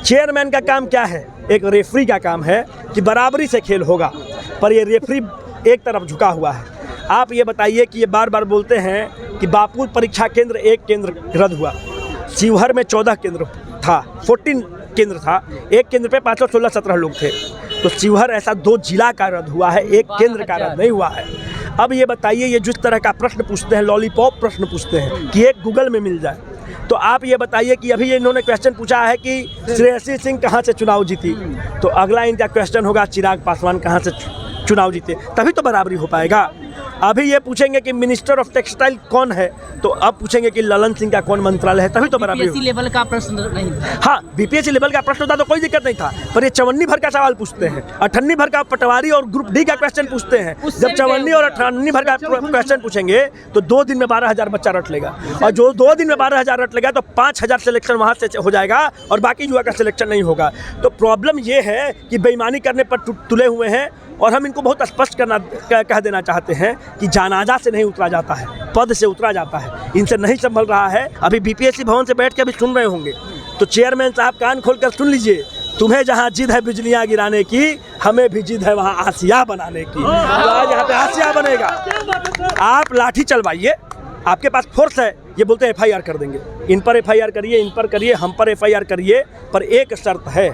Chairman का काम क्या है? एक रेफरी का काम है कि बराबरी से खेल होगा, पर ये रेफरी एक तरफ झुका हुआ है। आप ये बताइए कि ये बार बार बोलते हैं कि बापू परीक्षा केंद्र एक केंद्र रद्द हुआ, शिवहर में 14 केंद्र था, 14 केंद्र था, एक केंद्र पे 5, 16, 17 लोग थे। तो शिवहर ऐसा 2 जिला का रद्द हुआ है, एक केंद्र का रद्द नहीं हुआ है। अब ये बताइए, ये जिस तरह का प्रश्न पूछते हैं, लॉलीपॉप प्रश्न पूछते हैं कि एक गूगल में मिल जाए, तो आप ये बताइए कि अभी इन्होंने क्वेश्चन पूछा है कि श्रेयसी सिंह कहाँ से चुनाव जीती, तो अगला इनका क्वेश्चन होगा चिराग पासवान कहाँ से चुनाव जीते, तभी तो बराबरी हो पाएगा। अभी ये पूछेंगे कि मिनिस्टर ऑफ टेक्सटाइल कौन है, तो अब पूछेंगे कि ललन सिंह का कौन मंत्रालय है, तभी तो बराबरी बीपीएससी लेवल का प्रश्न नहीं था। हाँ, बीपीएससी लेवल का प्रश्न होता तो कोई दिक्कत नहीं था, पर ये 54 भर का सवाल पूछते हैं, 58 भर का पटवारी और ग्रुप डी का क्वेश्चन पूछते हैं। जब 54 और 58 भर का क्वेश्चन पूछेंगे तो 2 दिन में 12,000 बच्चा रट लेगा, और जो 2 दिन में 12,000 रट लेगा तो 5,000 सिलेक्शन वहाँ से हो जाएगा और बाकी युवा का सिलेक्शन नहीं होगा। तो प्रॉब्लम ये है कि बेईमानी करने पर तुले हुए हैं, और हम इनको बहुत स्पष्ट कह देना चाहते हैं कि जानाजा से नहीं उतरा जाता है, पद से उतरा जाता है। इनसे नहीं संभल रहा है। अभी बीपीएससी भवन से बैठ के अभी सुन रहे होंगे, तो चेयरमैन साहब कान खोलकर सुन लीजिए, तुम्हें जहां जिद है बिजलियां गिराने की, हमें भी जिद है वहां आसिया बनाने की। तो आज यहाँ पे आसिया बनेगा। आप लाठी चलवाइए, आपके पास फोर्स है, ये बोलते हैं FIR कर देंगे, इन पर FIR करिए, इन पर करिए, हम पर FIR करिए, पर एक शर्त है,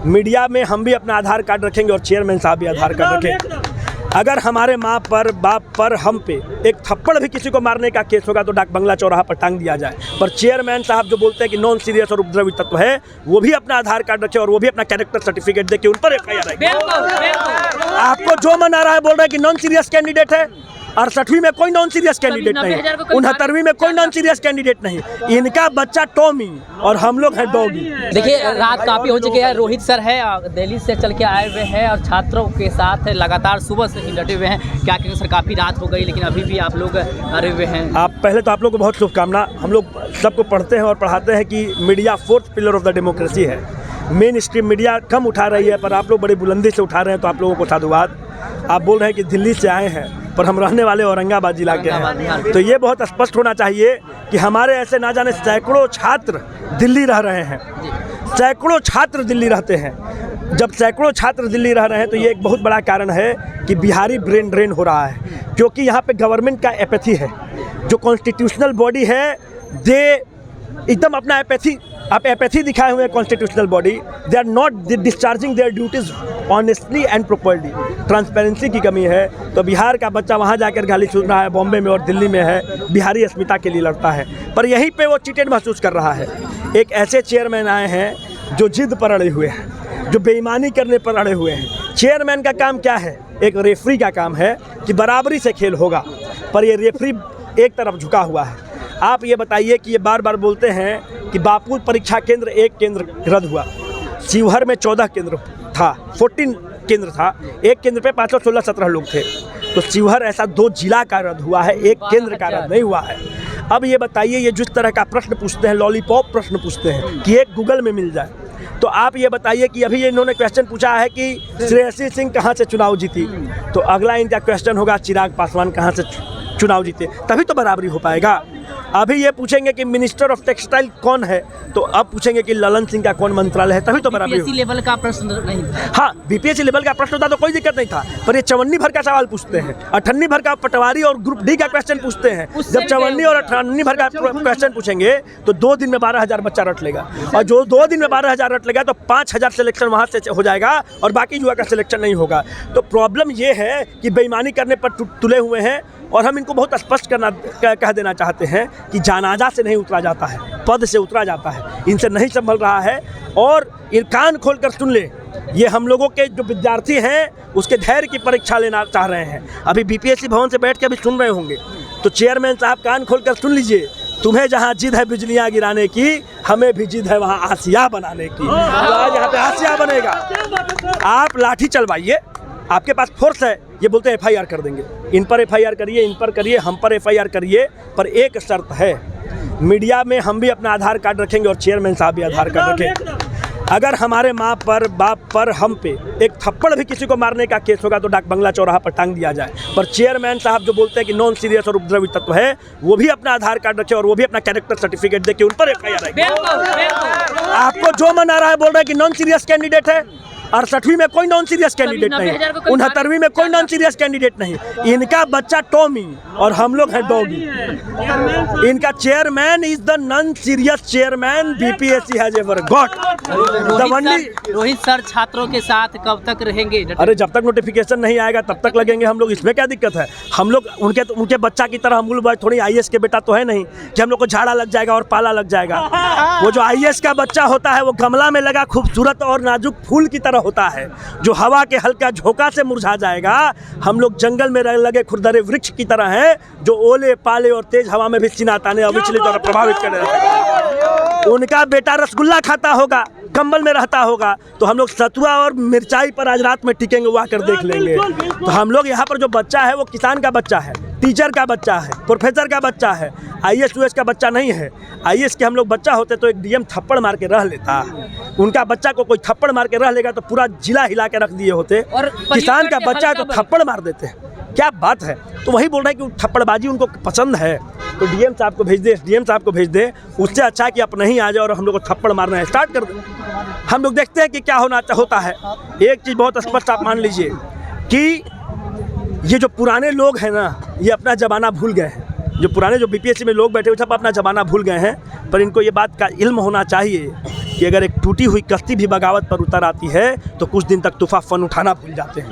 मीडिया में हम भी अपना आधार कार्ड रखेंगे और चेयरमैन साहब भी आधार कार्ड रखेंगे। अगर हमारे माँ पर, बाप पर, हम पे एक थप्पड़ भी किसी को मारने का केस होगा तो डाक बंगला चौराहा पर टांग दिया जाए। पर चेयरमैन साहब जो बोलते हैं कि नॉन सीरियस और उपद्रवी तत्व है, वो भी अपना आधार कार्ड रखे और वो भी अपना कैरेक्टर सर्टिफिकेट दे के उन पर FIR आएगी। आपको जो मन आ रहा है बोल रहा है कि नॉन सीरियस कैंडिडेट है, 68वीं में कोई नॉन सीरियस कैंडिडेट नहीं, 69वीं में कोई नॉन सीरियस कैंडिडेट नहीं, इनका बच्चा टॉमी और हम लोग हैं डॉगी। देखिए, रात काफ़ी हो चुकी है। रोहित सर है, दिल्ली से चल के आए हुए हैं और छात्रों के साथ लगातार सुबह से ही डटे हुए हैं। क्या कहेंगे सर, काफ़ी रात हो गई लेकिन अभी भी आप लोग अरे हुए हैं। आप पहले तो आप लोग को बहुत शुभकामना। हम लोग सबको पढ़ते हैं और पढ़ाते हैं कि media 4th pillar of the democracy है। मेन स्ट्रीम मीडिया कम उठा रही है, पर आप लोग बड़ी बुलंदी से उठा रहे हैं, तो आप लोगों को साधुवाद। आप बोल रहे हैं कि दिल्ली से आए हैं, पर हम रहने वाले औरंगाबाद जिला के हैं, तो ये बहुत स्पष्ट होना चाहिए कि हमारे ऐसे ना जाने सैकड़ों छात्र दिल्ली रह रहे हैं, सैकड़ों छात्र दिल्ली रहते हैं। जब सैकड़ों छात्र दिल्ली रह रहे हैं तो ये एक बहुत बड़ा कारण है कि बिहारी ब्रेन ड्रेन हो रहा है, क्योंकि यहाँ पे गवर्नमेंट का एपैथी है। जो कॉन्स्टिट्यूशनल बॉडी है, दे एकदम अपना एपैथी दिखाए हुए constitutional body, they are not discharging their duties honestly and properly. Transparency की कमी है। तो बिहार का बच्चा वहाँ जाकर गाली सुन रहा है, बॉम्बे में और दिल्ली में है, बिहारी अस्मिता के लिए लड़ता है, पर यहीं पे वो चीटेड महसूस कर रहा है। एक ऐसे चेयरमैन आए हैं जो जिद पर अड़े हुए हैं, जो बेईमानी करने पर अड़े हुए हैं। चेयरमैन का काम क्या है? एक रेफरी का काम है कि बराबरी से खेल होगा, पर ये रेफरी एक तरफ झुका हुआ है। आप ये बताइए कि ये बार बार बोलते हैं कि बापू परीक्षा केंद्र एक केंद्र रद्द हुआ, शिवहर में 14 केंद्र था, 14 केंद्र था, एक केंद्र पे 5, 16, 17 लोग थे। तो शिवहर ऐसा 2 जिला का रद्द हुआ है, एक केंद्र का रद्द नहीं हुआ है। अब ये बताइए, ये जिस तरह का प्रश्न पूछते हैं, लॉलीपॉप प्रश्न पूछते हैं कि एक गूगल में मिल जाए, तो आप ये बताइए कि अभी इन्होंने क्वेश्चन पूछा है कि श्रेयसी सिंह कहाँ से चुनाव जीती, तो अगला इनका क्वेश्चन होगा चिराग पासवान कहाँ से चुनाव जीते, तभी तो बराबरी हो पाएगा। अभी ये पूछेंगे कि मिनिस्टर ऑफ टेक्सटाइल कौन है, तो अब पूछेंगे कि ललन सिंह का कौन मंत्रालय है, तभी तो बराबरी। बीपीएससी लेवल का प्रश्न नहीं था। हाँ, बीपीएससी लेवल का प्रश्न होता तो कोई दिक्कत नहीं था, पर ये 54 भर का सवाल पूछते हैं, 58 भर का पटवारी और ग्रुप डी का क्वेश्चन पूछते हैं। जब 54 और 58 भर का क्वेश्चन पूछेंगे तो 2 दिन में 12,000 बच्चा रट लेगा, और जो 2 दिन में 12,000 रट लेगा तो 5,000 सिलेक्शन वहाँ से हो जाएगा और बाकी युवा का सिलेक्शन नहीं होगा। तो प्रॉब्लम ये है कि बेईमानी करने पर तुले हुए हैं, और हम इनको बहुत स्पष्ट कह देना चाहते हैं कि जानाजा से नहीं उतरा जाता है, पद से उतरा जाता है। इनसे नहीं संभल रहा है, और कान खोलकर सुन ले, ये हम लोगों के जो विद्यार्थी हैं उसके धैर्य की परीक्षा लेना चाह रहे हैं। अभी बीपीएससी भवन से बैठ के अभी सुन रहे होंगे, तो चेयरमैन साहब कान खोलकर सुन लीजिए, तुम्हें जहां जिद है बिजलियां गिराने की, हमें भी जिद है वहां आसिया बनाने की। तो आज यहाँ पे आसिया बनेगा। आप लाठी चलवाइए, आपके पास फोर्स है, ये बोलते हैं FIR कर देंगे, इन पर FIR करिए, इन पर करिए, हम पर FIR करिए, पर एक शर्त है, मीडिया में हम भी अपना आधार कार्ड रखेंगे और चेयरमैन साहब भी आधार कार्ड रखेंगे। अगर हमारे माँ पर, बाप पर, हम पे एक थप्पड़ भी किसी को मारने का केस होगा तो डाक बंगला चौराहा पर टांग दिया जाए। पर चेयरमैन साहब जो बोलते हैं कि नॉन सीरियस और उपद्रवी तत्व है, वो भी अपना आधार कार्ड रखे और वो भी अपना कैरेक्टर सर्टिफिकेट दे के उन पर FIR रखे। आपको जो मन आ रहा है बोल रहे हैं कि नॉन सीरियस कैंडिडेट है। 68वीं में कोई नॉन सीरियस कैंडिडेट नहीं, 69वीं में कोई नॉन सीरियस कैंडिडेट नहीं। इनका बच्चा टॉमी और हम लोग हैं डॉगी। इनका chairman is the non serious chairman BPSC has ever got. Rohit sir छात्रों के साथ कब तक रहेंगे? अरे जब तक नोटिफिकेशन नहीं आएगा तब तक लगेंगे हम लोग, इसमें क्या दिक्कत है? हम लोग उनके बच्चा की तरह अमूल भाई थोड़ी IAS के बेटा तो है नहीं कि हम लोग को झाड़ा लग जाएगा और पाला लग जाएगा। वो जो IAS का बच्चा होता है वो गमला में लगा खूबसूरत और नाजुक फूल की तरह होता है जो हवा के हल्का झोंका से मुरझा जाएगा। हम लोग जंगल में लगे खुरदरे वृक्ष की तरह हैं जो ओले पाले और तेज हवा में भी सीना ताने और विचलित और प्रभावित करने लगेंगे। उनका बेटा रसगुल्ला खाता होगा, कंबल में रहता होगा, तो हम लोग सतुआ और मिर्चाई पर आज रात में टिकेंगे, वो आकर देख लेंगे। तो हम लोग यहाँ पर जो बच्चा है वो किसान का बच्चा है, टीचर का बच्चा है, प्रोफेसर का बच्चा है, IAS US का बच्चा नहीं है। IAS के हम लोग बच्चा होते तो एक DM थप्पड़ मार के रह लेता, उनका बच्चा को कोई थप्पड़ मार के रह लेगा तो पूरा जिला हिला के रख दिए होते। और किसान का बच्चा है तो थप्पड़ मार देते हैं, क्या बात है। तो वही बोल रहे हैं कि थप्पड़बाजी उनको पसंद है तो DM साहब को भेज दे, SDM साहब को भेज दे। उससे अच्छा है कि आप नहीं आ जाओ और हम लोग को थप्पड़ मारना स्टार्ट कर दे। हम लोग देखते हैं कि क्या होता है। एक चीज़ बहुत स्पष्ट आप मान लीजिए कि ये जो पुराने लोग हैं ना, ये अपना ज़माना भूल गए हैं। जो पुराने जो BPSC में लोग बैठे हुए सब अपना ज़माना भूल गए हैं। पर इनको ये बात का इल्म होना चाहिए कि अगर एक टूटी हुई कश्ती भी बगावत पर उतर आती है तो कुछ दिन तक तूफान फन उठाना भूल जाते हैं।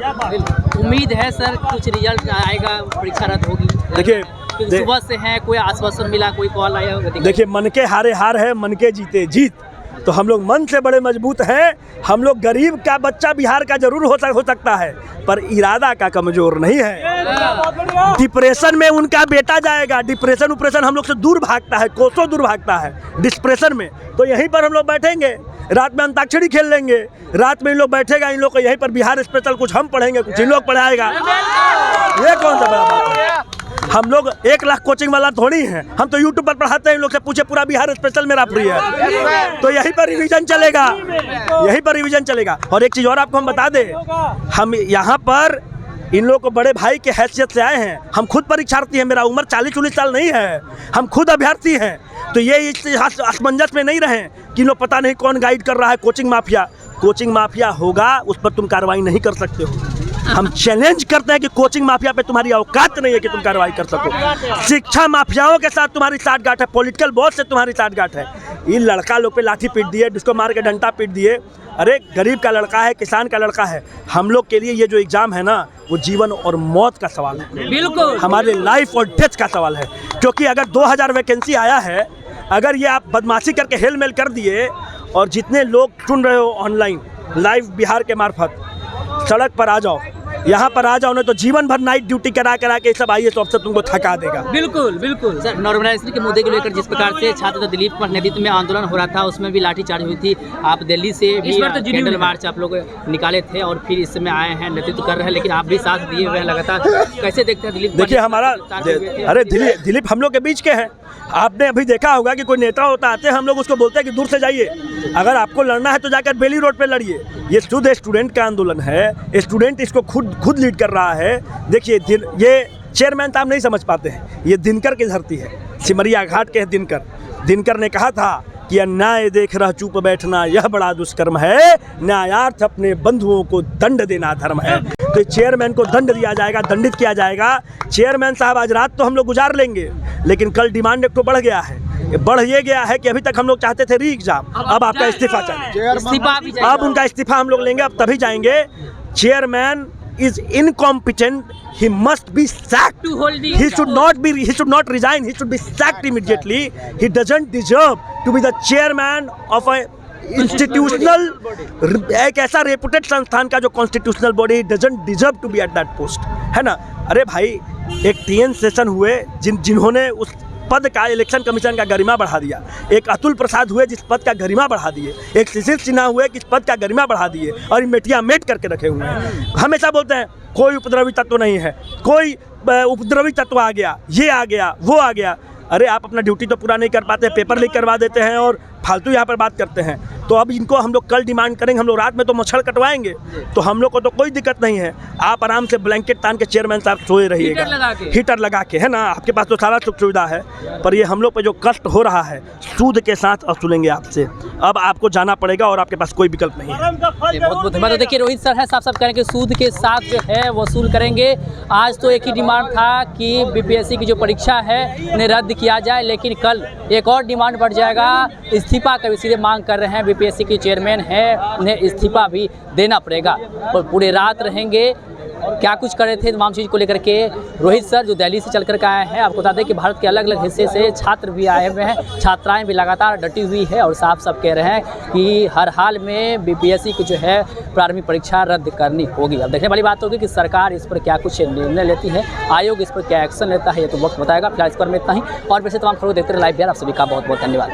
उम्मीद है सर कुछ रिजल्ट आएगा, परीक्षा रद्द होगी। देखिए सुबह से है, कोई आश्वासन मिला, कोई कॉल आया होगा? देखिए मन के हारे हार है, मन के जीते जीत। तो हम लोग मन से बड़े मजबूत हैं। हम लोग गरीब का बच्चा बिहार का जरूर हो सकता है पर इरादा का कमजोर नहीं है। डिप्रेशन में उनका बेटा जाएगा, डिप्रेशन उपरेशन हम लोग से दूर भागता है, कोसों दूर भागता है डिप्रेशन में। तो यहीं पर हम लोग बैठेंगे, रात में अंताक्षरी खेल लेंगे, रात में इन लोग बैठेगा, इन लोग को यहीं पर बिहार स्पेशल कुछ हम पढ़ेंगे, कुछ इन लोग पढ़ाएगा। ये कौन सा बड़ा बात है? हम लोग 1 लाख कोचिंग वाला थोड़ी हैं, हम तो यूट्यूब पर पढ़ाते हैं। इन लोग से पूछे पूरा बिहार स्पेशल मेरा फ्री है, तो यहीं पर रिवीजन चलेगा, यहीं पर रिवीजन चलेगा। और एक चीज़ और आपको हम बता दें, हम यहाँ पर इन लोगों को बड़े भाई के हैसियत से आए हैं। हम खुद परीक्षार्थी हैं, मेरा उम्र 40-40 साल नहीं है, हम खुद अभ्यर्थी हैं। तो ये इस असमंजस में नहीं रहें कि लोग पता नहीं कौन गाइड कर रहा है। कोचिंग माफिया होगा, उस पर तुम कार्रवाई नहीं कर सकते हो। हम चैलेंज करते हैं कि कोचिंग माफिया पे तुम्हारी औकात नहीं है कि तुम कार्रवाई कर सको। शिक्षा माफियाओं के साथ तुम्हारी साठगांठ है, पॉलिटिकल बॉस से तुम्हारी साठगांठ है। ये लड़का लोग पे लाठी पीट दिए, जिसको मार के डंडा पीट दिए। अरे गरीब का लड़का है, किसान का लड़का है। हम लोग के लिए ये जो एग्जाम है ना, वो जीवन और मौत का सवाल है, बिल्कुल हमारे लाइफ और डेथ का सवाल है। क्योंकि अगर 2000 वैकेंसी आया है, अगर ये आप बदमाशी करके हेल मेल कर दिए और जितने लोग सुन रहे हो ऑनलाइन लाइव बिहार के मार्फत, सड़क पर आ जाओ, यहाँ पर आ जाओ, नहीं तो जीवन भर नाइट ड्यूटी करा के सब IAS अफसर तुमको थका देगा। बिल्कुल बिल्कुल सर, नॉर्मलाइजेशन के मुद्दे को लेकर जिस प्रकार से छात्र दिलीप कुमार नेतृत्व में आंदोलन हो रहा था, उसमें भी लाठीचार्ज हुई थी। आप दिल्ली से भी कैंडल मार्च आप लोग निकाले थे और फिर इस समय आए हैं, नेतृत्व कर रहे हैं, लेकिन आप भी साथ दिए हुए हैं लगातार। कैसे देखते हैं दिलीप? देखिए हमारा, अरे दिलीप हम लोग के बीच के हैं। आपने अभी देखा होगा कि कोई नेता होता आते हैं, हम लोग उसको बोलते हैं कि दूर से जाइए, अगर आपको लड़ना है तो जाकर बेली रोड पे लड़िए। ये शुद्ध स्टूडेंट का आंदोलन है, स्टूडेंट इसको खुद लीड कर रहा है। देखिए ये चेयरमैन तो आप नहीं समझ पाते हैं, ये दिनकर की धरती है, सिमरिया घाट के दिनकर ने कहा था कि अन्याय देख रह चुप बैठना यह बड़ा दुष्कर्म है, न्यायार्थ अपने बंधुओं को दंड देना धर्म है। तो चेयरमैन को दंड दिया जाएगा, दंडित किया जाएगा। चेयरमैन साहब आज रात तो हम लोग गुजार लेंगे, लेकिन कल डिमांड एक तो बढ़ गया है। बढ़ ये गया है कि अभी तक हम लोग चाहते थे री एग्जाम, अब आपका इस्तीफा चाहिए। अब उनका इस्तीफा हम लोग लेंगे, अब तभी जाएंगे। Chairman is incompetent, he must be sacked. He should not resign, he should be sacked immediately. He doesn't deserve to be the chairman of a institutional, एक ऐसा रेपुटेड संस्थान का जो constitutional body, doesn't deserve to be at that post, है ना। अरे भाई, एक TN सेशन हुए जिन्होंने उस पद का, इलेक्शन कमीशन का गरिमा बढ़ा दिया। एक अतुल प्रसाद हुए जिस पद का गरिमा बढ़ा दिए, एक शिशिर सिन्हा हुए किस पद का गरिमा बढ़ा दिए, और मेटिया मेट करके रखे हुए हैं। हमेशा बोलते हैं कोई उपद्रवी तत्व नहीं है, कोई उपद्रवी तत्व आ गया, ये आ गया, वो आ गया। अरे आप अपना ड्यूटी तो पूरा नहीं कर पाते, पेपर लीक करवा देते हैं और फालतू यहाँ पर बात करते हैं। तो अब इनको हम लोग कल डिमांड करेंगे, हम लोग रात में तो मच्छर कटवाएंगे, तो हम लोग को तो कोई दिक्कत नहीं है। आप आराम से ब्लैंकेट तान के चेयरमैन साहब सोए रहिएगा, हीटर लगा के, है ना, आपके पास तो सारा सुख सुविधा है। पर ये हम लोग पे जो कष्ट हो रहा है सूद के साथ वसूलेंगे आपसे। अब आपको जाना पड़ेगा और आपके पास कोई विकल्प नहीं है। बहुत बहुत धन्यवाद। तो देखिए रोहित सर है, साफ साफ कह रहे हैं कि सूद के साथ जो है वसूल करेंगे। आज तो एक ही डिमांड था कि बीपीएससी की जो परीक्षा है उन्हें रद्द किया जाए, लेकिन कल एक और डिमांड बढ़ जाएगा, इस्तीफा का भी सीधे मांग कर रहे हैं। बीपीएससी के चेयरमैन है, उन्हें इस्तीफा भी देना पड़ेगा और पूरे रात रहेंगे। क्या कुछ कर रहे थे तमाम चीज़ को लेकर के रोहित सर जो दिल्ली से चल कर के आए हैं। आपको बता दें कि भारत के अलग अलग हिस्से से छात्र भी आए हुए हैं, छात्राएं भी लगातार डटी हुई है और साफ साफ कह रहे हैं कि हर हाल में बीपीएससी की जो है प्रारंभिक परीक्षा रद्द करनी होगी। अब देखने वाली बात होगी कि सरकार इस पर क्या कुछ निर्णय लेती है, आयोग इस पर क्या एक्शन लेता है, ये तो वक्त बताएगा। फिलहाल इस पर में इतना ही, और वैसे तमाम खबरों देखते रहे लाइव बिहार। आप सभी का बहुत बहुत धन्यवाद।